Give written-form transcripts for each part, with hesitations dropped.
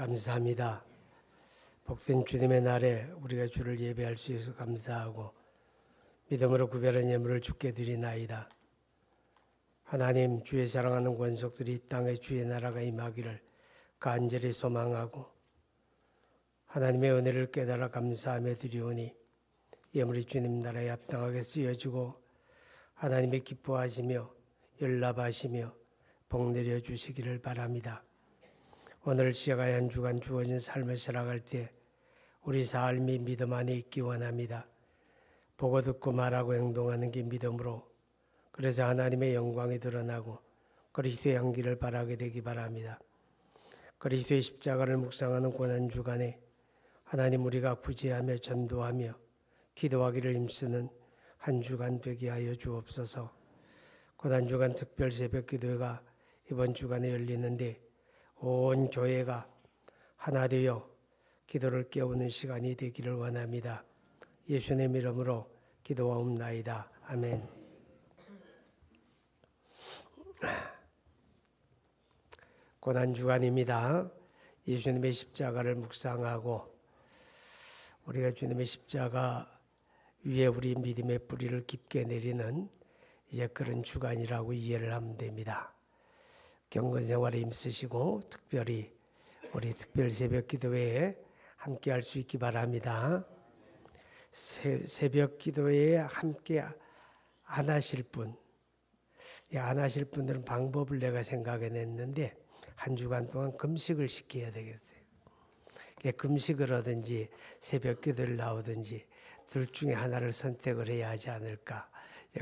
감사합니다. 복된 주님의 날에 우리가 주를 예배할 수 있어서 감사하고 믿음으로 구별한 예물을 주께 드리나이다. 하나님, 주의 사랑하는 권속들이 이 땅에 주의 나라가 임하기를 간절히 소망하고 하나님의 은혜를 깨달아 감사하며 드리오니 예물이 주님 나라에 합당하게 쓰여지고 하나님의 기뻐하시며 연락하시며 복 내려 주시기를 바랍니다. 오늘 시작하여 한 주간 주어진 삶을 살아갈 때 우리 삶이 믿음 안에 있기 원합니다. 보고 듣고 말하고 행동하는 게 믿음으로, 그래서 하나님의 영광이 드러나고 그리스도의 향기를 바라게 되기 바랍니다. 그리스도의 십자가를 묵상하는 고난주간에 하나님, 우리가 구제하며 전도하며 기도하기를 힘쓰는 한 주간 되게 하여 주옵소서. 고난주간 특별 새벽 기도회가 이번 주간에 열리는데 온 교회가 하나 되어 기도를 깨우는 시간이 되기를 원합니다. 예수님 이름으로 기도하옵나이다. 아멘. 고난주간입니다. 예수님의 십자가를 묵상하고 우리가 주님의 십자가 위에 우리 믿음의 뿌리를 깊게 내리는 이제 그런 주간이라고 이해를 하면 됩니다. 경건 생활에 힘쓰시고 특별히 우리 특별 새벽 기도회에 함께 할 수 있기 바랍니다. 새벽 기도회에 함께 안 하실 분, 안 하실 분들은 방법을 내가 생각해냈는데 한 주간 동안 금식을 시켜야 되겠어요. 금식을 하든지 새벽 기도를 나오든지 둘 중에 하나를 선택을 해야 하지 않을까,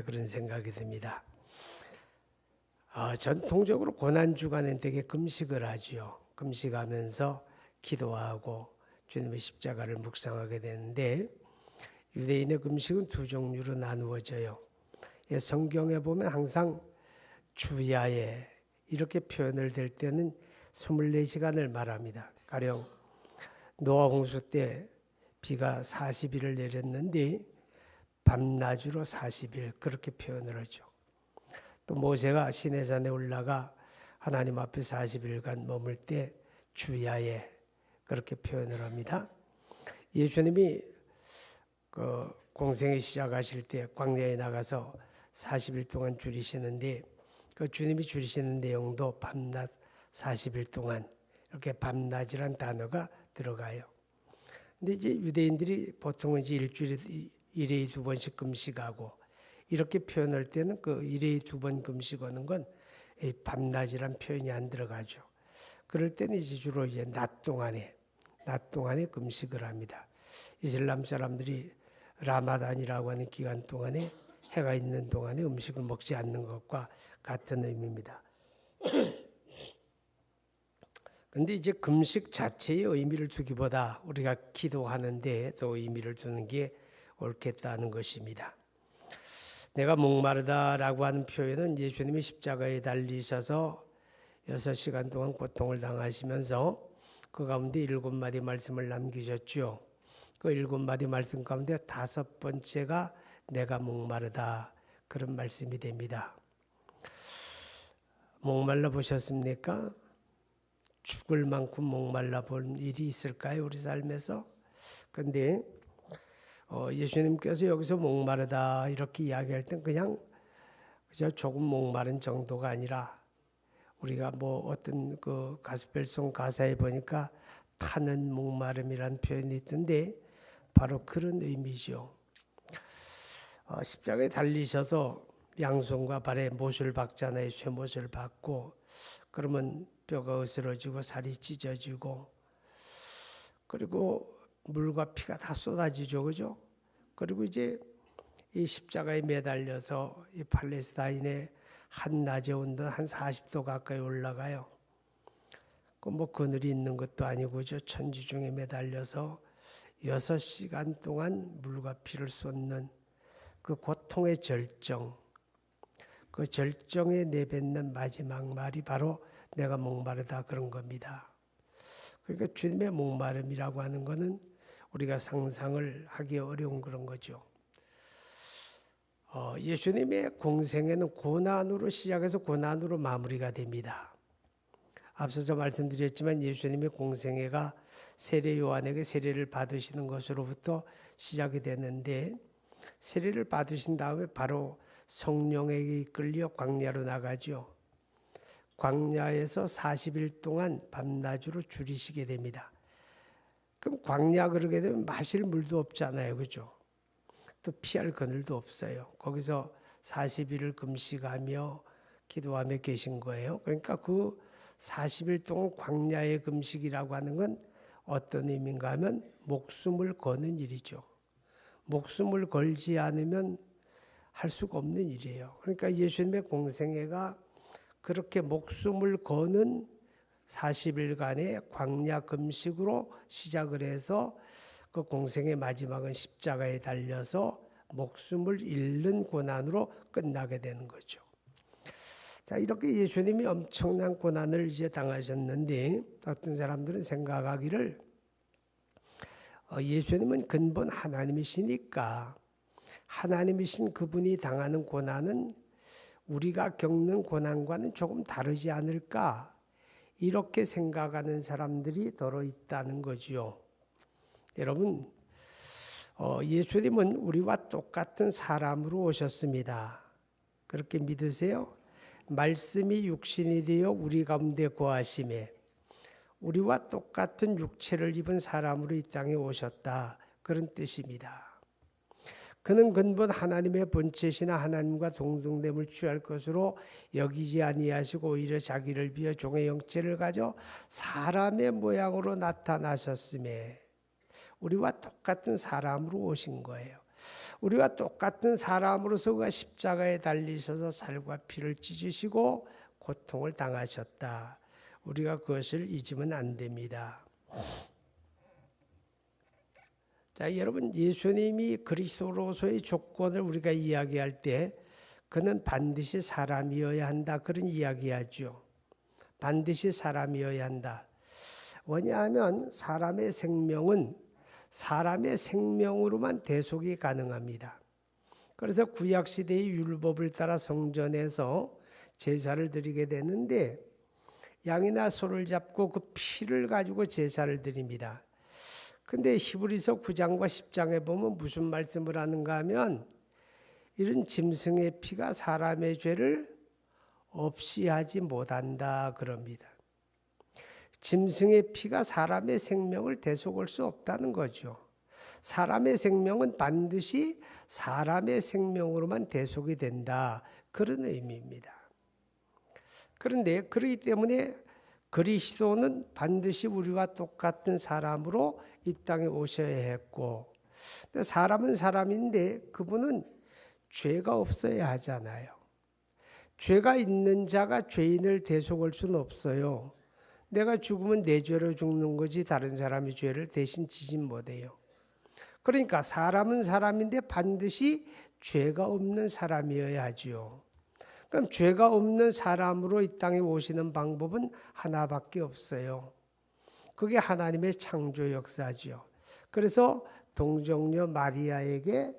그런 생각이 듭니다. 전통적으로 고난주간엔 되게 금식을 하죠. 금식하면서 기도하고 주님의 십자가를 묵상하게 되는데 유대인의 금식은 두 종류로 나누어져요. 성경에 보면 항상 주야에 이렇게 표현을 될 때는 24시간을 말합니다. 가령 노아 홍수 때 비가 40일을 내렸는데 밤낮으로 40일 그렇게 표현을 하죠. 또 모세가 시내산에 올라가 하나님 앞에 40일간 머물 때 주야에 그렇게 표현을 합니다. 예수님이 공생을 시작하실 때 광야에 나가서 40일 동안 줄이시는데 그 주님이 줄이시는 내용도 밤낮 40일 동안 이렇게 밤낮이란 단어가 들어가요. 근데 이제 유대인들이 보통은 이제 일주일에 1회 2번씩 금식하고 이렇게 표현할 때는 그 1회 2번 금식하는 건 밤낮이란 표현이 안 들어가죠. 그럴 때는 이제 주로 이제 낮 동안에 금식을 합니다. 이슬람 사람들이 라마단이라고 하는 기간 동안에 해가 있는 동안에 음식을 먹지 않는 것과 같은 의미입니다. 그런데 이제 금식 자체의 의미를 두기보다 우리가 기도하는데 더 의미를 두는 게 옳겠다는 것입니다. 내가 목마르다라고 하는 표현은 예수님이 십자가에 달리셔서 6시간 동안 고통을 당하시면서 그 가운데 7마디 말씀을 남기셨죠. 그 7마디 말씀 가운데 5번째가 내가 목마르다, 그런 말씀이 됩니다. 목말라 보셨습니까? 죽을 만큼 목말라 본 일이 있을까요? 우리 삶에서? 그런데 예수님께서 여기서 목마르다 이렇게 이야기할 땐 그냥 조금 목마른 정도가 아니라 우리가 어떤 그 가스펠송 가사에 보니까 타는 목마름이라는 표현이 있던데 바로 그런 의미죠. 십자가에 달리셔서 양손과 발에 못을 박잖아요. 쇠못을 박고 그러면 뼈가 으스러지고 살이 찢어지고 그리고 물과 피가 다 쏟아지죠, 그죠? 그리고 이제 이 십자가에 매달려서 이 팔레스타인의 한낮에 온도 한 40도 가까이 올라가요. 그늘이 있는 것도 아니고 천지 중에 매달려서 6시간 동안 물과 피를 쏟는 그 고통의 절정, 그 절정에 내뱉는 마지막 말이 바로 내가 목마르다, 그런 겁니다. 그러니까 주님의 목마름이라고 하는 것은 우리가 상상을 하기 어려운 그런 거죠. 예수님의 공생애는 고난으로 시작해서 고난으로 마무리가 됩니다. 앞서서 말씀드렸지만 예수님의 공생애가 세례 요한에게 세례를 받으시는 것으로부터 시작이 됐는데, 세례를 받으신 다음에 바로 성령에게 이끌려 광야로 나가죠. 광야에서 40일 동안 밤낮으로 줄이시게 됩니다. 그럼 광야 그러게 되면 마실 물도 없잖아요. 그죠? 또 피할 그늘도 없어요. 거기서 40일을 금식하며 기도하며 계신 거예요. 그러니까 그 40일 동안 광야의 금식이라고 하는 건 어떤 의미인가 하면 목숨을 거는 일이죠. 목숨을 걸지 않으면 할 수가 없는 일이에요. 그러니까 예수님의 공생애가 그렇게 목숨을 거는 40일간의 광야 금식으로 시작을 해서 그 공생의 마지막은 십자가에 달려서 목숨을 잃는 고난으로 끝나게 되는 거죠. 자, 이렇게 예수님이 엄청난 고난을 이제 당하셨는데, 어떤 사람들은 생각하기를 예수님은 근본 하나님이시니까 하나님이신 그분이 당하는 고난은 우리가 겪는 고난과는 조금 다르지 않을까, 이렇게 생각하는 사람들이 더러 있다는 거지요. 여러분, 예수님은 우리와 똑같은 사람으로 오셨습니다. 그렇게 믿으세요? 말씀이 육신이 되어 우리 가운데 거하심에 우리와 똑같은 육체를 입은 사람으로 이 땅에 오셨다, 그런 뜻입니다. 그는 근본 하나님의 본체시나 하나님과 동등됨을 취할 것으로 여기지 아니하시고 오히려 자기를 비어 종의 형체를 가져 사람의 모양으로 나타나셨음에, 우리와 똑같은 사람으로 오신 거예요. 우리와 똑같은 사람으로서 그가 십자가에 달리셔서 살과 피를 찢으시고 고통을 당하셨다. 우리가 그것을 잊으면 안 됩니다. 자, 여러분, 예수님이 그리스도로서의 조건을 우리가 이야기할 때 그는 반드시 사람이어야 한다, 그런 이야기하죠. 반드시 사람이어야 한다. 왜냐하면 사람의 생명은 사람의 생명으로만 대속이 가능합니다. 그래서 구약시대의 율법을 따라 성전에서 제사를 드리게 되는데, 양이나 소를 잡고 그 피를 가지고 제사를 드립니다. 근데 히브리서 9장과 10장에 보면 무슨 말씀을 하는가 하면, 이런 짐승의 피가 사람의 죄를 없이 하지 못한다 그럽니다. 짐승의 피가 사람의 생명을 대속할 수 없다는 거죠. 사람의 생명은 반드시 사람의 생명으로만 대속이 된다, 그런 의미입니다. 그런데 그렇기 때문에 그리스도는 반드시 우리와 똑같은 사람으로 이 땅에 오셔야 했고, 사람은 사람인데 그분은 죄가 없어야 하잖아요. 죄가 있는 자가 죄인을 대속할 수는 없어요. 내가 죽으면 내 죄로 죽는 거지 다른 사람의 죄를 대신 지진 못해요. 그러니까 사람은 사람인데 반드시 죄가 없는 사람이어야 하지요. 그럼 죄가 없는 사람으로 이 땅에 오시는 방법은 하나밖에 없어요. 그게 하나님의 창조 역사지요. 그래서 동정녀 마리아에게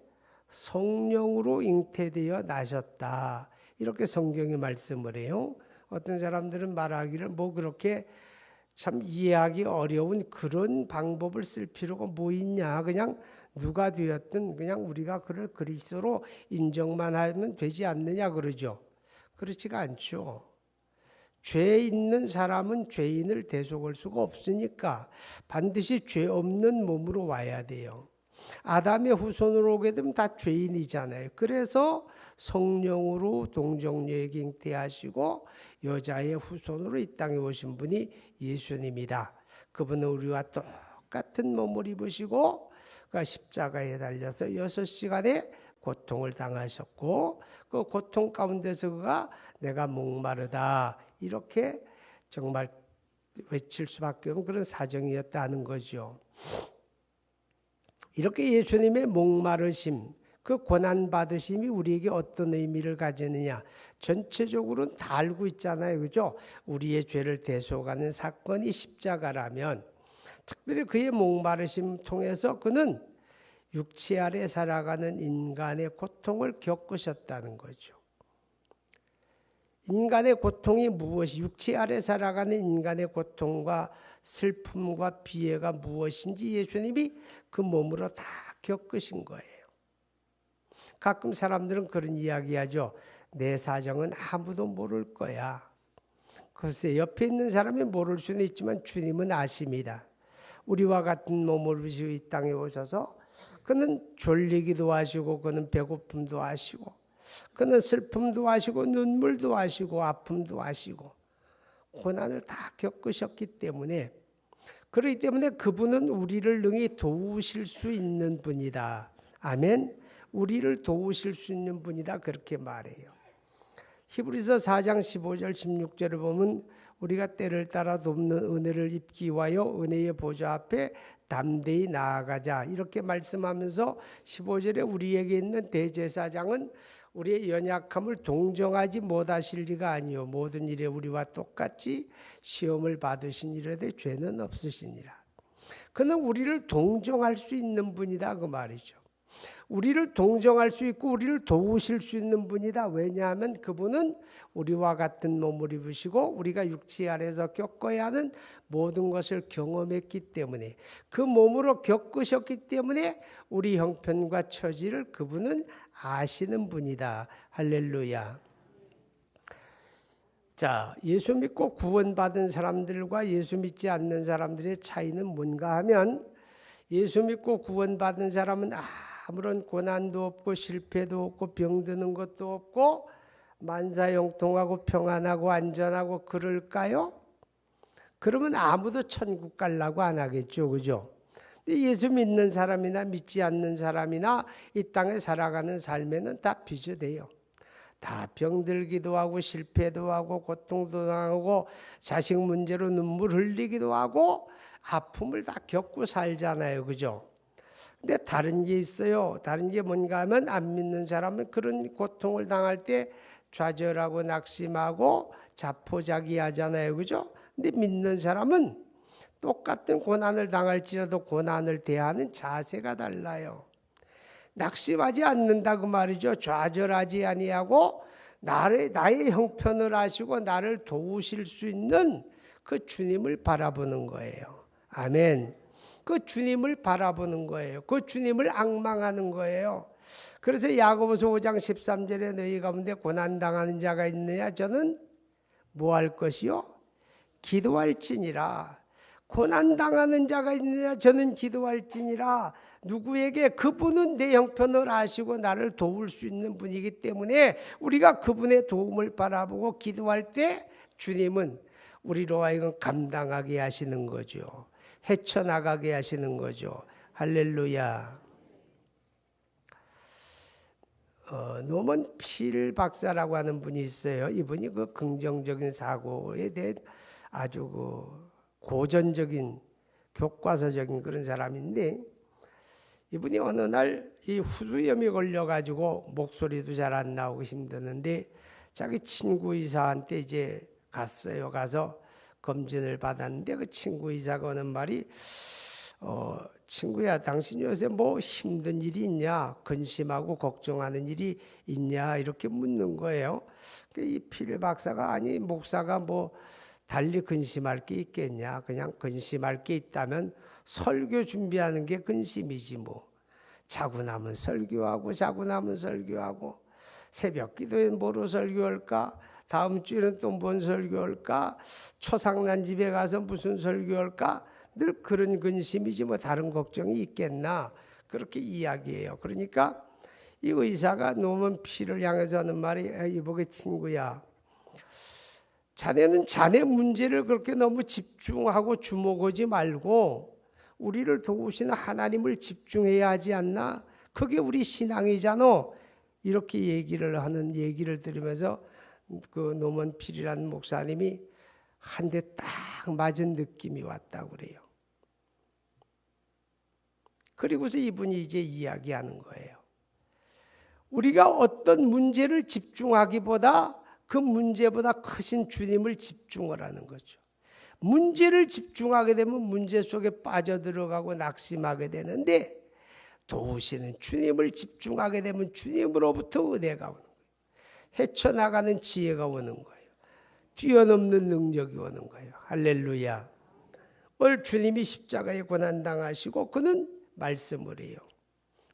성령으로 잉태되어 나셨다, 이렇게 성경이 말씀을 해요. 어떤 사람들은 말하기를 그렇게 참 이해하기 어려운 그런 방법을 쓸 필요가 뭐 있냐, 그냥 누가 되었든 그냥 우리가 그를 그리스도로 인정만 하면 되지 않느냐 그러죠. 그렇지가 않죠. 죄 있는 사람은 죄인을 대속할 수가 없으니까 반드시 죄 없는 몸으로 와야 돼요. 아담의 후손으로 오게 되면 다 죄인이잖아요. 그래서 성령으로 동정녀에게 잉태하시고 여자의 후손으로 이 땅에 오신 분이 예수님이다. 그분은 우리와 똑같은 몸을 입으시고 그 십자가에 달려서 6시간의 고통을 당하셨고, 그 고통 가운데서 그가 내가 목마르다, 이렇게 정말 외칠 수밖에 없는 그런 사정이었다는 거죠. 이렇게 예수님의 목마르심, 그 고난받으심이 우리에게 어떤 의미를 가지느냐, 전체적으로는 다 알고 있잖아요. 그죠? 우리의 죄를 대속하는 사건이 십자가라면, 특별히 그의 목마르심 통해서 그는 육체 아래 살아가는 인간의 고통을 겪으셨다는 거죠. 인간의 고통이 무엇이, 육체 아래 살아가는 인간의 고통과 슬픔과 비애가 무엇인지 예수님이 그 몸으로 다 겪으신 거예요. 가끔 사람들은 그런 이야기하죠. 내 사정은 아무도 모를 거야. 글쎄 옆에 있는 사람이 모를 수는 있지만 주님은 아십니다. 우리와 같은 몸을 입으시고 이 땅에 오셔서 그는 졸리기도 하시고 그는 배고픔도 하시고 그는 슬픔도 하시고 눈물도 하시고 아픔도 하시고 고난을 다 겪으셨기 때문에, 그렇기 때문에 그분은 우리를 능히 도우실 수 있는 분이다. 아멘. 우리를 도우실 수 있는 분이다, 그렇게 말해요. 히브리서 4장 15절 16절을 보면 우리가 때를 따라 돕는 은혜를 입기 위하여 은혜의 보좌 앞에 담대히 나아가자, 이렇게 말씀하면서 15절에 우리에게 있는 대제사장은 우리의 연약함을 동정하지 못하실 리가 아니요 모든 일에 우리와 똑같이 시험을 받으신 이라되 죄는 없으시니라. 그는 우리를 동정할 수 있는 분이다, 그 말이죠. 우리를 동정할 수 있고 우리를 도우실 수 있는 분이다. 왜냐하면 그분은 우리와 같은 몸을 입으시고 우리가 육체 아래서 겪어야 하는 모든 것을 경험했기 때문에, 그 몸으로 겪으셨기 때문에 우리 형편과 처지를 그분은 아시는 분이다. 할렐루야. 자, 예수 믿고 구원받은 사람들과 예수 믿지 않는 사람들의 차이는 뭔가 하면, 예수 믿고 구원받은 사람은 아무런 고난도 없고 실패도 없고 병드는 것도 없고 만사형통하고 평안하고 안전하고 그럴까요? 그러면 아무도 천국 가려고 안 하겠죠, 그죠? 근데 예수 믿는 사람이나 믿지 않는 사람이나 이 땅에 살아가는 삶에는 다 비교돼요. 다 병들기도 하고 실패도 하고 고통도 당하고 자식 문제로 눈물 흘리기도 하고 아픔을 다 겪고 살잖아요, 그죠? 근데 다른 게 있어요. 다른 게 뭔가 하면 안 믿는 사람은 그런 고통을 당할 때 좌절하고 낙심하고 자포자기하잖아요, 그죠? 근데 믿는 사람은 똑같은 고난을 당할지라도 고난을 대하는 자세가 달라요. 낙심하지 않는다, 그 말이죠. 좌절하지 아니하고 나의 형편을 아시고 나를 도우실 수 있는 그 주님을 바라보는 거예요. 아멘. 그 주님을 바라보는 거예요. 그 주님을 앙망하는 거예요. 그래서 야고보서 5장 13절에 너희 가운데 고난당하는 자가 있느냐? 저는 뭐 할 것이요? 기도할지니라. 고난당하는 자가 있느냐? 저는 기도할지니라. 누구에게? 그분은 내 형편을 아시고 나를 도울 수 있는 분이기 때문에 우리가 그분의 도움을 바라보고 기도할 때 주님은 우리로 하여금 감당하게 하시는 거죠. 헤쳐나가게 하시는 거죠. 할렐루야. 노먼 필 박사라고 하는 분이 있어요. 이분이 그 긍정적인 사고에 대해 아주 그 고전적인 교과서적인 그런 사람인데, 이분이 어느 날 이 후두염이 걸려가지고 목소리도 잘 안 나오고 힘드는데 자기 친구 의사한테 이제 갔어요. 가서 검진을 받았는데 그 친구 의사가 하는 말이 친구야, 당신 요새 뭐 힘든 일이 있냐, 근심하고 걱정하는 일이 있냐, 이렇게 묻는 거예요. 이 필 박사가, 아니 목사가 뭐 달리 근심할 게 있겠냐, 그냥 근심할 게 있다면 설교 준비하는 게 근심이지 뭐. 자고 나면 설교하고 자고 나면 설교하고 새벽 기도에 뭐로 설교할까, 다음 주에는 또 뭔 설교할까, 초상난 집에 가서 무슨 설교할까, 늘 그런 근심이지 뭐 다른 걱정이 있겠나, 그렇게 이야기해요. 그러니까 이 의사가 노먼 필을 향해서 하는 말이, 이보게 친구야, 자네는 자네 문제를 그렇게 너무 집중하고 주목하지 말고 우리를 도우시는 하나님을 집중해야 하지 않나? 그게 우리 신앙이잖아. 이렇게 얘기를 들으면서 그 노먼 필이라는 목사님이 한 대 딱 맞은 느낌이 왔다고 그래요. 그리고서 이분이 이제 이야기하는 거예요. 우리가 어떤 문제를 집중하기보다 그 문제보다 크신 주님을 집중을 하는 거죠. 문제를 집중하게 되면 문제 속에 빠져들어가고 낙심하게 되는데, 도우시는 주님을 집중하게 되면 주님으로부터 은혜가 오는 거예요. 헤쳐나가는 지혜가 오는 거예요. 뛰어넘는 능력이 오는 거예요. 할렐루야. 오늘 주님이 십자가에 고난당하시고 그는 말씀을 해요.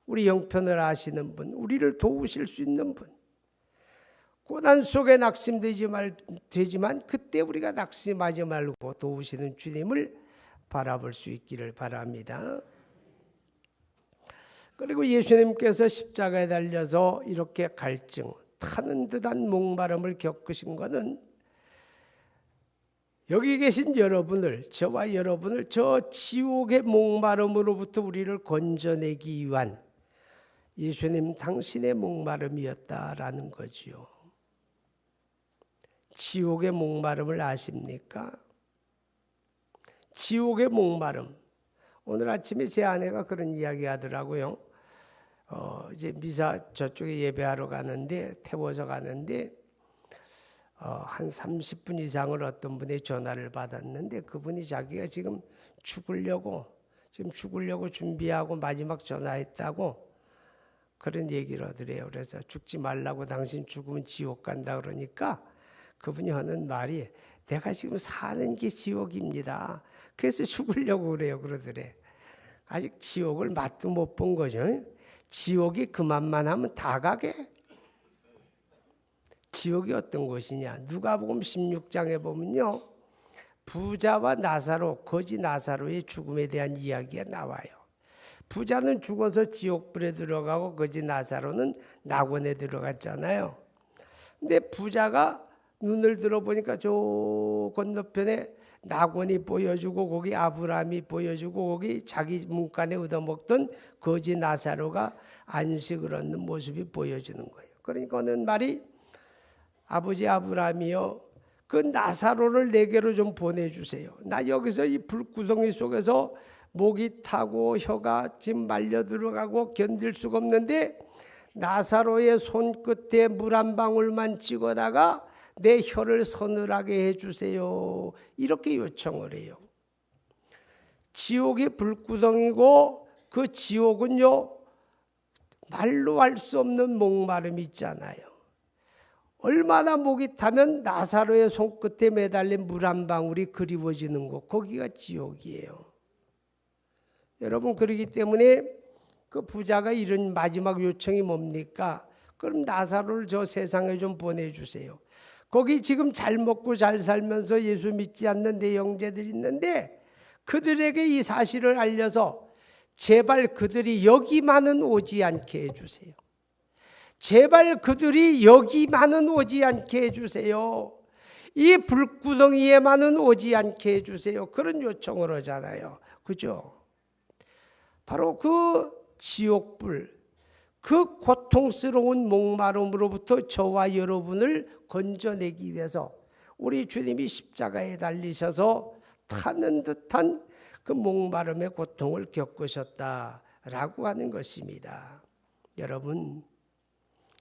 우리 형편을 아시는 분, 우리를 도우실 수 있는 분. 고난 속에 낙심되지만 그때 우리가 낙심하지 말고 도우시는 주님을 바라볼 수 있기를 바랍니다. 그리고 예수님께서 십자가에 달려서 이렇게 갈증, 타는 듯한 목마름을 겪으신 것은 여기 계신 여러분을, 저와 여러분을 저 지옥의 목마름으로부터 우리를 건져내기 위한 예수님 당신의 목마름이었다라는 거지요. 지옥의 목마름을 아십니까? 지옥의 목마름. 오늘 아침에 제 아내가 그런 이야기 하더라고요. 이제 미사 저쪽에 예배하러 가는데, 태워서 가는데, 한 30분 이상을 어떤 분의 전화를 받았는데, 그분이 자기가 지금 죽으려고 준비하고 마지막 전화했다고 그런 얘기를 하더래요. 그래서 죽지 말라고, 당신 죽으면 지옥 간다 그러니까 그분이 하는 말이, 내가 지금 사는 게 지옥입니다. 그래서 죽으려고 그래요. 그러더래. 아직 지옥을 맛도 못 본 거죠. 지옥이 그만만 하면 다 가게. 지옥이 어떤 곳이냐? 누가복음 16장에 보면요, 부자와 나사로, 거지 나사로의 죽음에 대한 이야기가 나와요. 부자는 죽어서 지옥불에 들어가고 거지 나사로는 낙원에 들어갔잖아요. 근데 부자가 눈을 들어보니까 저 건너편에 낙원이 보여주고 거기 아브라함이 보여주고 거기 자기 문간에 얻어먹던 거지 나사로가 안식을 얻는 모습이 보여주는 거예요. 그러니까 어느 말이, 아버지 아브라함이요, 그 나사로를 내게로 좀 보내주세요. 나 여기서 이 불구덩이 속에서 목이 타고 혀가 지금 말려 들어가고 견딜 수가 없는데 나사로의 손끝에 물 한 방울만 찍어다가 내 혀를 서늘하게 해주세요. 이렇게 요청을 해요. 지옥이 불구덩이고 그 지옥은요, 말로 할 수 없는 목마름이 있잖아요. 얼마나 목이 타면 나사로의 손끝에 매달린 물 한 방울이 그리워지는 곳, 거기가 지옥이에요. 여러분, 그러기 때문에 그 부자가 이런 마지막 요청이 뭡니까? 그럼 나사로를 저 세상에 좀 보내주세요. 거기 지금 잘 먹고 잘 살면서 예수 믿지 않는 내 형제들이 있는데 그들에게 이 사실을 알려서 제발 그들이 여기만은 오지 않게 해주세요. 제발 그들이 여기만은 오지 않게 해주세요. 이 불구덩이에만은 오지 않게 해주세요. 그런 요청을 하잖아요. 그죠? 바로 그 지옥불, 그 고통스러운 목마름으로부터 저와 여러분을 건져내기 위해서 우리 주님이 십자가에 달리셔서 타는 듯한 그 목마름의 고통을 겪으셨다라고 하는 것입니다. 여러분,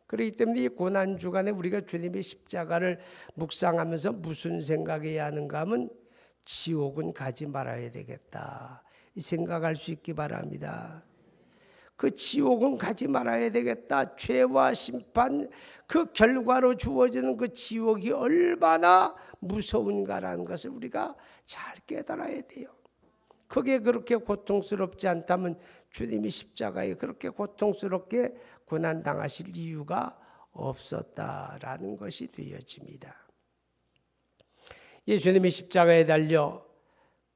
그렇기 때문에 이 고난주간에 우리가 주님의 십자가를 묵상하면서 무슨 생각해야 하는가 하면 지옥은 가지 말아야 되겠다, 이 생각할 수 있기 바랍니다. 그 지옥은 가지 말아야 되겠다. 죄와 심판, 그 결과로 주어지는 그 지옥이 얼마나 무서운가라는 것을 우리가 잘 깨달아야 돼요. 그게 그렇게 고통스럽지 않다면 주님이 십자가에 그렇게 고통스럽게 고난당하실 이유가 없었다라는 것이 되어집니다. 예수님이 십자가에 달려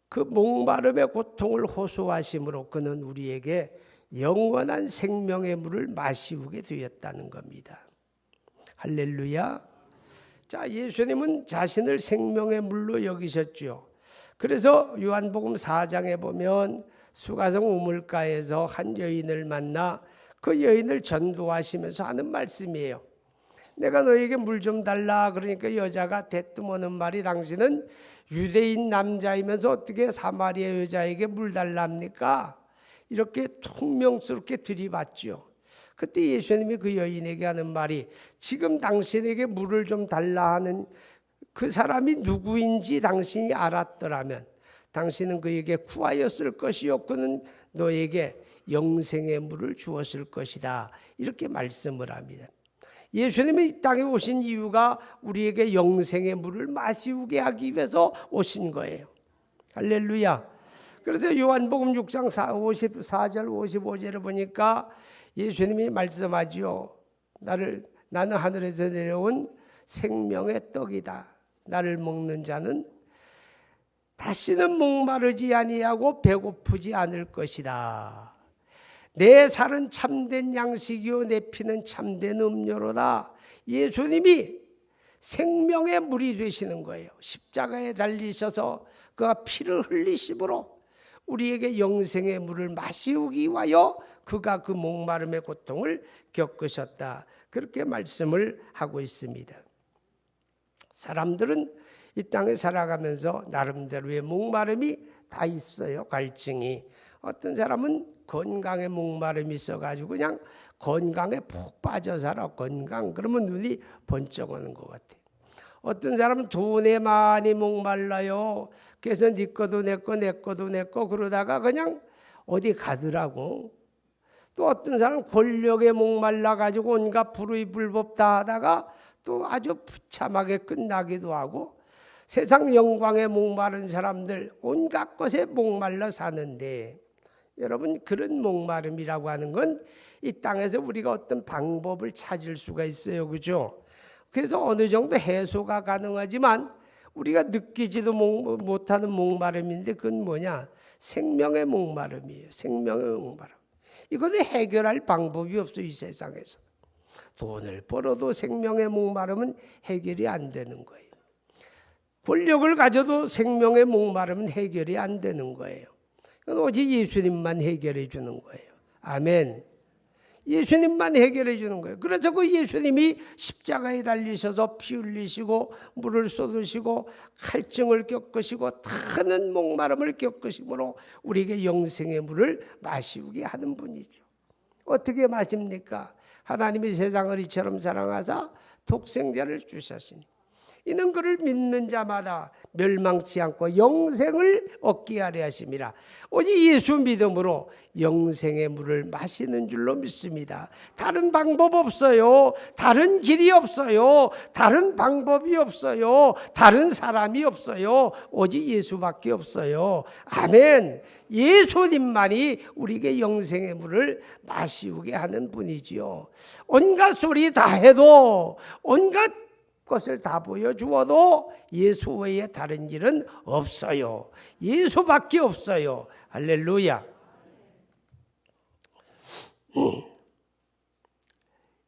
그 목마름의 고통을 호소하심으로 그는 우리에게 영원한 생명의 물을 마시우게 되었다는 겁니다. 할렐루야. 자, 예수님은 자신을 생명의 물로 여기셨죠. 그래서 요한복음 4장에 보면 수가성 우물가에서 한 여인을 만나 그 여인을 전도하시면서 하는 말씀이에요. 내가 너에게 물 좀 달라. 그러니까 여자가 대뜸 하는 말이, 당신은 유대인 남자이면서 어떻게 사마리아 여자에게 물 달랍니까? 이렇게 퉁명스럽게 들이받죠. 그때 예수님이 그 여인에게 하는 말이, 지금 당신에게 물을 좀 달라 하는 그 사람이 누구인지 당신이 알았더라면 당신은 그에게 구하였을 것이요, 그는 너에게 영생의 물을 주었을 것이다. 이렇게 말씀을 합니다. 예수님이 이 땅에 오신 이유가 우리에게 영생의 물을 마시우게 하기 위해서 오신 거예요. 할렐루야. 그래서 요한복음 6장 54절 55절을 보니까 예수님이 말씀하지요. 나는 하늘에서 내려온 생명의 떡이다. 나를 먹는 자는 다시는 목마르지 아니하고 배고프지 않을 것이다. 내 살은 참된 양식이요 내 피는 참된 음료로다. 예수님이 생명의 물이 되시는 거예요. 십자가에 달리셔서 그가 피를 흘리심으로 우리에게 영생의 물을 마시우기 위하여 그가 그 목마름의 고통을 겪으셨다. 그렇게 말씀을 하고 있습니다. 사람들은 이 땅에 살아가면서 나름대로의 목마름이 다 있어요. 갈증이. 어떤 사람은 건강에 목마름이 있어가지고 그냥 건강에 푹 빠져 살아. 건강 그러면 눈이 번쩍하는 것 같아요. 어떤 사람은 돈에 많이 목말라요. 그래서 네 거도 내 거, 내 거도 내 거 그러다가 그냥 어디 가더라고. 또 어떤 사람은 권력에 목말라가지고 온갖 불의불법 다 하다가 또 아주 부참하게 끝나기도 하고, 세상 영광에 목마른 사람들 온갖 것에 목말라 사는데, 여러분 그런 목마름이라고 하는 건 이 땅에서 우리가 어떤 방법을 찾을 수가 있어요. 그죠? 그래서 어느 정도 해소가 가능하지만 우리가 느끼지도 못하는 목마름인데 그건 뭐냐? 생명의 목마름이에요. 생명의 목마름. 이거는 해결할 방법이 없어요. 이 세상에서. 돈을 벌어도 생명의 목마름은 해결이 안 되는 거예요. 권력을 가져도 생명의 목마름은 해결이 안 되는 거예요. 이건 오직 예수님만 해결해 주는 거예요. 아멘. 예수님만 해결해 주는 거예요. 그래서 그 예수님이 십자가에 달리셔서 피 흘리시고 물을 쏟으시고 갈증을 겪으시고 타는 목마름을 겪으심으로 우리에게 영생의 물을 마시우게 하는 분이죠. 어떻게 마십니까? 하나님이 세상을 이처럼 사랑하사 독생자를 주셨으니 이는 그를 믿는 자마다 멸망치 않고 영생을 얻게 하려 하심이라. 오직 예수 믿음으로 영생의 물을 마시는 줄로 믿습니다. 다른 방법 없어요. 다른 길이 없어요. 다른 방법이 없어요. 다른 사람이 없어요. 오직 예수밖에 없어요. 아멘. 예수님만이 우리에게 영생의 물을 마시우게 하는 분이지요. 온갖 소리 다 해도, 온갖 것을 다 보여주어도 예수 외에 다른 길은 없어요. 예수밖에 없어요. 할렐루야.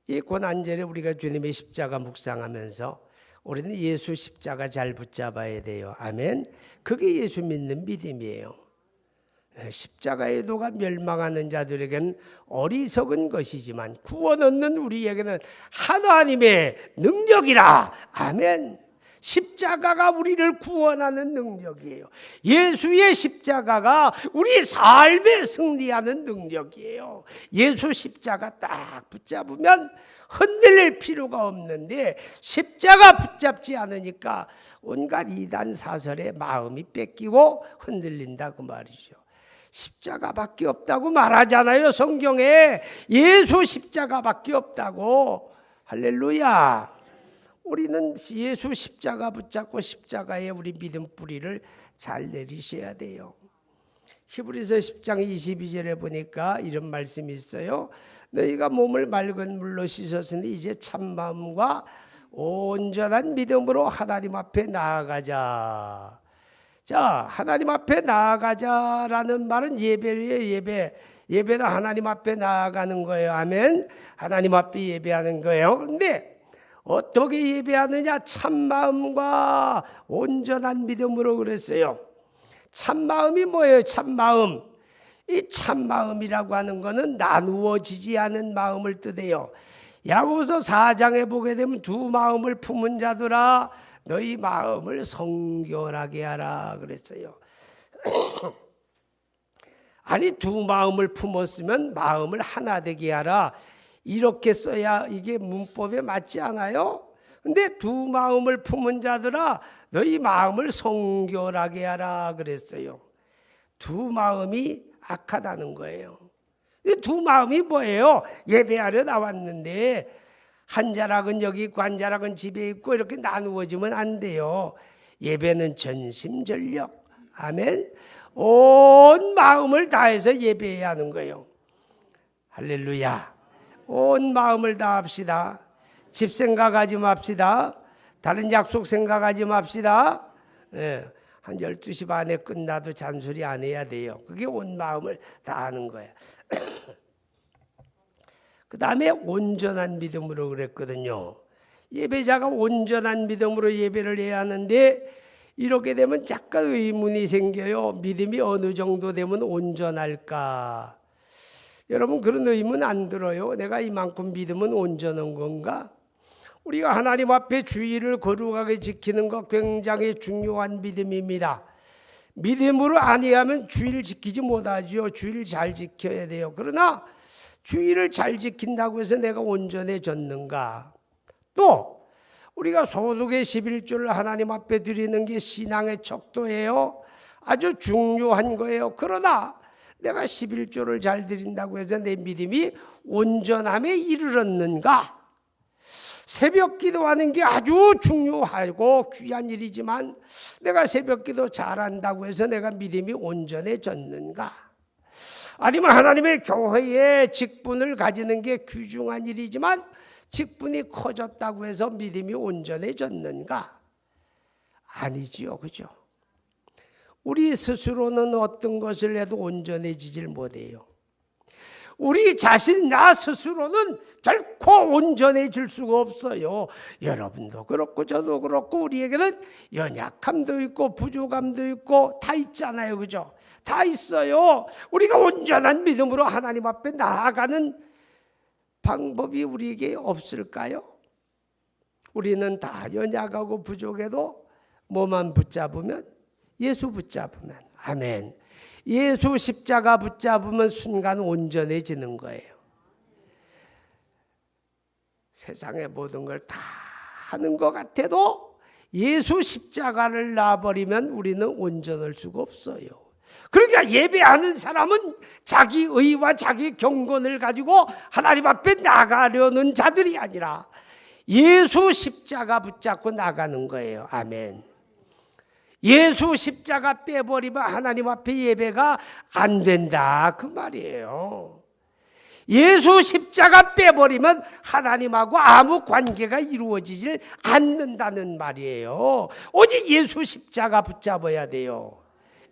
이 고난절에 우리가 주님의 십자가 묵상하면서 우리는 예수 십자가 잘 붙잡아야 돼요. 아멘. 그게 예수 믿는 믿음이에요. 십자가의 도가 멸망하는 자들에게는 어리석은 것이지만 구원 얻는 우리에게는 하나님의 능력이라. 아멘. 십자가가 우리를 구원하는 능력이에요. 예수의 십자가가 우리 삶에 승리하는 능력이에요. 예수 십자가 딱 붙잡으면 흔들릴 필요가 없는데 십자가 붙잡지 않으니까 온갖 이단 사설에 마음이 뺏기고 흔들린다 그 말이죠. 십자가밖에 없다고 말하잖아요. 성경에 예수 십자가밖에 없다고. 할렐루야. 우리는 예수 십자가 붙잡고 십자가에 우리 믿음 뿌리를 잘 내리셔야 돼요. 히브리서 10장 22절에 보니까 이런 말씀이 있어요. 너희가 몸을 맑은 물로 씻었으니 이제 참마음과 온전한 믿음으로 하나님 앞에 나아가자. 자, 하나님 앞에 나아가자라는 말은 예배예요. 예배는 하나님 앞에 나아가는 거예요. 아멘. 하나님 앞에 예배하는 거예요. 그런데 어떻게 예배하느냐? 참마음과 온전한 믿음으로 그랬어요. 참마음이 뭐예요? 참마음. 이 참마음이라고 하는 거는 나누어지지 않은 마음을 뜻해요. 야고보서 4장에 보게 되면 두 마음을 품은 자들아 너희 마음을 성결하게 하라 그랬어요. 아니 두 마음을 품었으면 마음을 하나 되게 하라 이렇게 써야 이게 문법에 맞지 않아요? 근데 두 마음을 품은 자들아 너희 마음을 성결하게 하라 그랬어요. 두 마음이 악하다는 거예요. 이 두 마음이 뭐예요? 예배하러 나왔는데 한 자락은 여기 있고 한 자락은 집에 있고 이렇게 나누어지면 안 돼요. 예배는 전심전력, 아멘, 온 마음을 다해서 예배해야 하는 거예요. 할렐루야. 온 마음을 다합시다. 집 생각하지 맙시다. 다른 약속 생각하지 맙시다. 한 12시 반에 끝나도 잔소리 안 해야 돼요. 그게 온 마음을 다하는 거야. 그 다음에 온전한 믿음으로 그랬거든요. 예배자가 온전한 믿음으로 예배를 해야 하는데 이렇게 되면 약간 의문이 생겨요. 믿음이 어느 정도 되면 온전할까? 여러분 그런 의문 안 들어요? 내가 이만큼 믿으면 온전한 건가? 우리가 하나님 앞에 주의를 거룩하게 지키는 것 굉장히 중요한 믿음입니다. 믿음으로 아니하면 주의를 지키지 못하죠. 주의를 잘 지켜야 돼요. 그러나 주의를 잘 지킨다고 해서 내가 온전해졌는가? 또 우리가 소득의 11조를 하나님 앞에 드리는 게 신앙의 척도예요. 아주 중요한 거예요. 그러나 내가 11조를 잘 드린다고 해서 내 믿음이 온전함에 이르렀는가? 새벽 기도하는 게 아주 중요하고 귀한 일이지만 내가 새벽 기도 잘한다고 해서 내가 믿음이 온전해졌는가? 아니면 하나님의 교회에 직분을 가지는 게 귀중한 일이지만 직분이 커졌다고 해서 믿음이 온전해졌는가? 아니지요, 그죠? 우리 스스로는 어떤 것을 해도 온전해지질 못해요. 우리 자신 나 스스로는 결코 온전해질 수가 없어요. 여러분도 그렇고 저도 그렇고 우리에게는 연약함도 있고 부족함도 있고 다 있잖아요, 그죠? 다 있어요. 우리가 온전한 믿음으로 하나님 앞에 나아가는 방법이 우리에게 없을까요? 우리는 다 연약하고 부족해도 뭐만 붙잡으면? 예수 붙잡으면, 아멘. 예수 십자가 붙잡으면 순간 온전해지는 거예요. 세상의 모든 걸 다 하는 것 같아도 예수 십자가를 놔버리면 우리는 온전할 수가 없어요. 그러니까 예배하는 사람은 자기 의와 자기 경건을 가지고 하나님 앞에 나가려는 자들이 아니라 예수 십자가 붙잡고 나가는 거예요. 아멘. 예수 십자가 빼버리면 하나님 앞에 예배가 안 된다 그 말이에요. 예수 십자가 빼버리면 하나님하고 아무 관계가 이루어지질 않는다는 말이에요. 오직 예수 십자가 붙잡아야 돼요.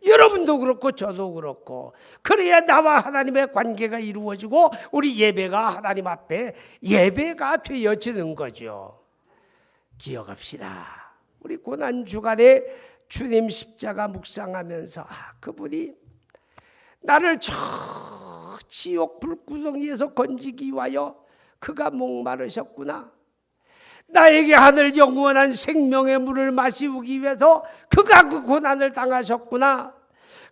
여러분도 그렇고 저도 그렇고 그래야 나와 하나님의 관계가 이루어지고 우리 예배가 하나님 앞에 예배가 되어지는 거죠. 기억합시다. 우리 고난주간에 주님 십자가 묵상하면서 그분이 나를 저 지옥 불구덩이에서 건지기 위하여 그가 목마르셨구나. 나에게 하늘 영원한 생명의 물을 마시우기 위해서 그가 그 고난을 당하셨구나.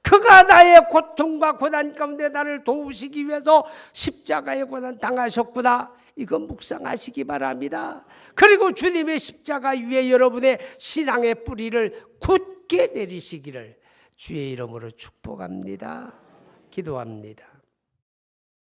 그가 나의 고통과 고난 가운데 나를 도우시기 위해서 십자가의 고난 당하셨구나. 이거 묵상하시기 바랍니다. 그리고 주님의 십자가 위에 여러분의 신앙의 뿌리를 굳게 내리시기를 주의 이름으로 축복합니다. 기도합니다.